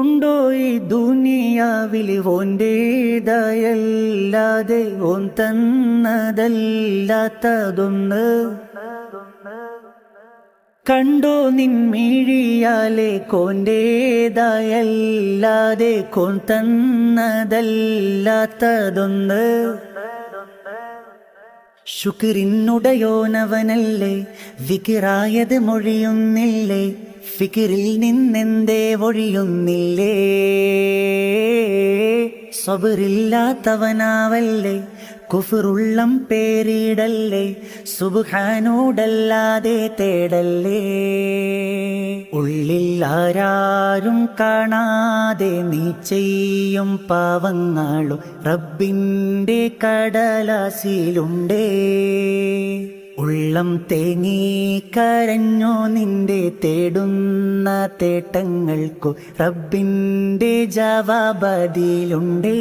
ഉണ്ടോ ഈ ദുനിയാവിൽ ഓൻ്റേതായല്ലാതെ ഓൻ തന്നതല്ലാത്തതൊന്ന്? കണ്ടോ നിൻമിഴിയാലെ കോൻ്റേതായല്ലാതെ കോൻ തന്നതല്ലാത്തതൊന്ന്? ശുക്രിനുടയോനവനല്ലേ, വിക്റായത് മൊഴിയുന്നില്ലേ, ഫിക്റിൽ നിന്നെന്തേ ഒഴിയുന്നില്ലേ? സബറില്ലാത്തവനാവല്ലേ, കുഫറുള്ളം പേരിടല്ലേ, സുബ്ഹാനോടല്ലാതെ തേടല്ലേ. ഉള്ളിൽ ആരാരും കാണാതെ നീ ചെയ്യും പാവങ്ങളും റബ്ബിൻ്റെ കടലാസിലുണ്ടേ. ഉള്ളം തേങ്ങി കരഞ്ഞോ നിന്റെ തേടുന്ന തേട്ടങ്ങൾക്കു റബ്ബിൻ്റെ ജവാബതിലുണ്ടേ.